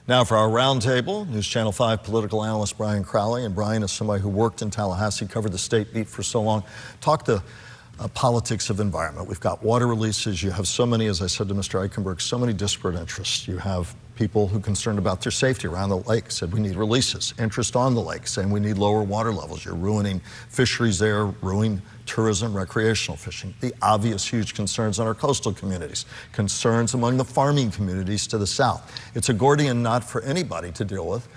Now for our roundtable, News Channel 5 political analyst Brian Crowley. And Brian is somebody who worked in Tallahassee, covered the state beat for so long. Talk to politics of environment. We've got water releases. You have so many, as I said to Mr. Eichenberg, so many disparate interests. You have people who are concerned about their safety around the lake, said we need releases. Interest on the lake, saying we need lower water levels. You're ruining fisheries there, ruining tourism, recreational fishing. The obvious huge concerns on our coastal communities, concerns among the farming communities to the south. It's a Gordian knot for anybody to deal with.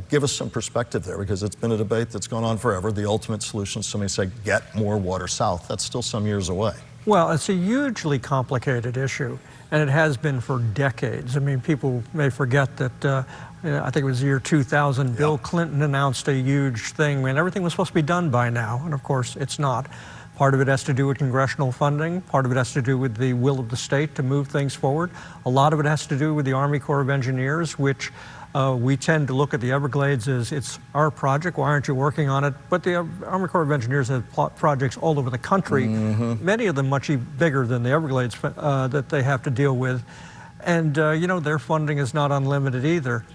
Give us some perspective there, because it's been a debate that's gone on forever. The ultimate solution, somebody say, get more water south. That's still some years away. Well, it's a hugely complicated issue, and it has been for decades. I mean, people may forget that I think it was the year 2000, Bill Clinton announced a huge thing, and everything was supposed to be done by now, and of course it's not. Part of it has to do with congressional funding. Part of it has to do with the will of the state to move things forward. A lot of it has to do with the Army Corps of Engineers, which we tend to look at the Everglades as it's our project, why aren't you working on it? But the Army Corps of Engineers have projects all over the country, many of them much bigger than the Everglades that they have to deal with. And you know, their funding is not unlimited either.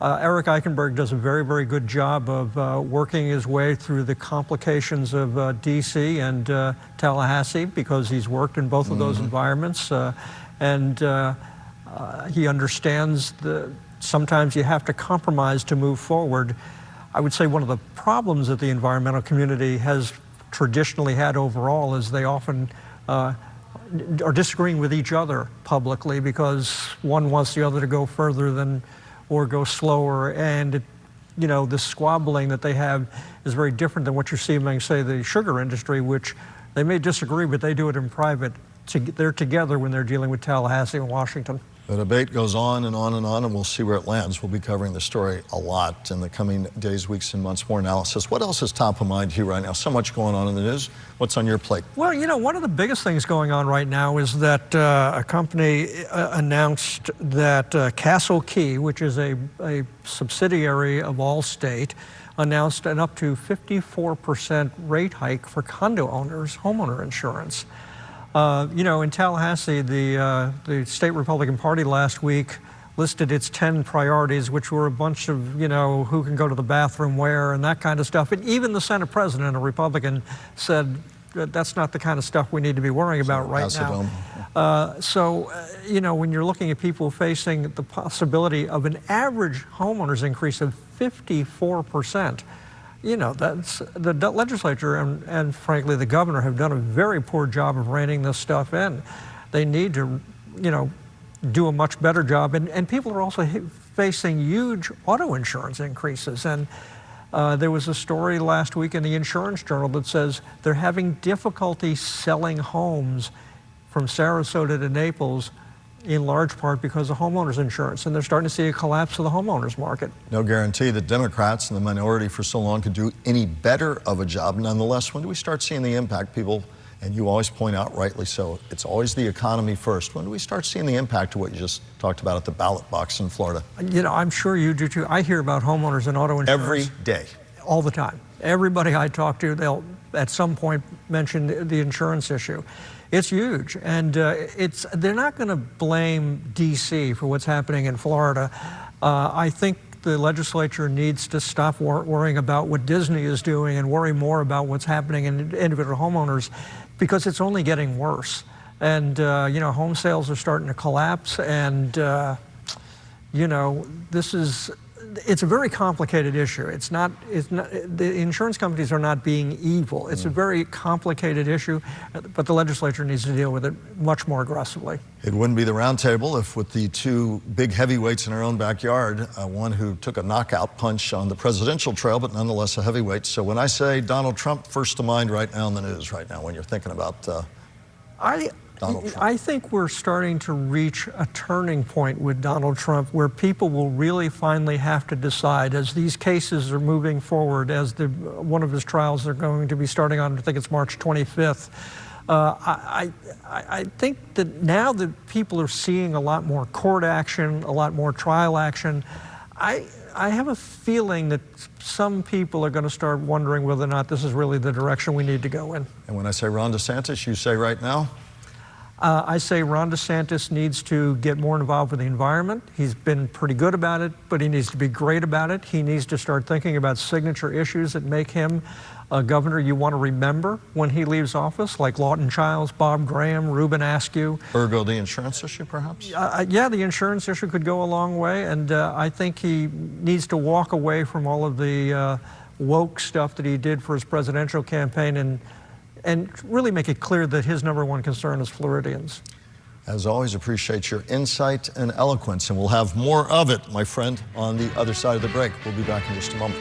Eric Eichenberg does a very, very good job of working his way through the complications of DC and Tallahassee, because he's worked in both of those environments. And he understands sometimes you have to compromise to move forward. I would say one of the problems that the environmental community has traditionally had overall is they often are disagreeing with each other publicly, because one wants the other to go further than or go slower, and you know, the squabbling that they have is very different than what you see among, say, the sugar industry, which they may disagree, but they do it in private. They're together when they're dealing with Tallahassee and Washington. The debate goes on and on and on, and we'll see where it lands. We'll be covering the story a lot in the coming days, weeks, and months. More analysis. What else is top of mind here right now? So much going on in the news. What's on your plate? Well, you know, one of the biggest things going on right now is that a company announced that Castle Key, which is a subsidiary of Allstate, announced an up to 54% rate hike for condo owners' homeowner insurance. You know, in Tallahassee, the state Republican Party last week listed its 10 priorities, which were a bunch of, you know, who can go to the bathroom where and that kind of stuff. And even the Senate president, a Republican, said that that's not the kind of stuff we need to be worrying about right now. You know, when you're looking at people facing the possibility of an average homeowner's increase of 54%, you know, that's the legislature and frankly the governor have done a very poor job of reining this stuff in. They need to, you know, do a much better job. And people are also facing huge auto insurance increases. And there was a story last week in the Insurance Journal that says they're having difficulty selling homes from Sarasota to Naples, in large part because of homeowners insurance, and they're starting to see a collapse of the homeowners market. No guarantee that Democrats and the minority for so long could do any better of a job. Nonetheless, when do we start seeing the impact? People, and you always point out rightly so, it's always the economy first. When do we start seeing the impact of what you just talked about at the ballot box in Florida? You know, I'm sure you do too. I hear about homeowners and auto insurance every day. All the time. Everybody I talk to, they'll at some point mention the insurance issue. It's huge, and they're not going to blame D.C. for what's happening in Florida. I think the legislature needs to stop worrying about what Disney is doing and worry more about what's happening in individual homeowners, because it's only getting worse. And you know, home sales are starting to collapse, and you know, it's a very complicated issue. It's not, the insurance companies are not being evil. It's a very complicated issue, but the legislature needs to deal with it much more aggressively. It wouldn't be the roundtable if, with the two big heavyweights in our own backyard, one who took a knockout punch on the presidential trail, but nonetheless a heavyweight. So when I say Donald Trump, first to mind right now in the news right now when you're thinking about Donald Trump. I think we're starting to reach a turning point with Donald Trump where people will really finally have to decide, as these cases are moving forward, as one of his trials are going to be starting on, I think it's March 25th. I think that now that people are seeing a lot more court action, a lot more trial action, I have a feeling that some people are going to start wondering whether or not this is really the direction we need to go in. And when I say Ron DeSantis, you say right now? I say Ron DeSantis needs to get more involved with the environment. He's been pretty good about it, but he needs to be great about it. He needs to start thinking about signature issues that make him a governor you want to remember when he leaves office, like Lawton Childs, Bob Graham, Ruben Askew. Ergo, the insurance issue, perhaps? Yeah, the insurance issue could go a long way, and I think he needs to walk away from all of the woke stuff that he did for his presidential campaign and really make it clear that his #1 concern is Floridians. As always, appreciate your insight and eloquence, and we'll have more of it, my friend, on the other side of the break. We'll be back in just a moment.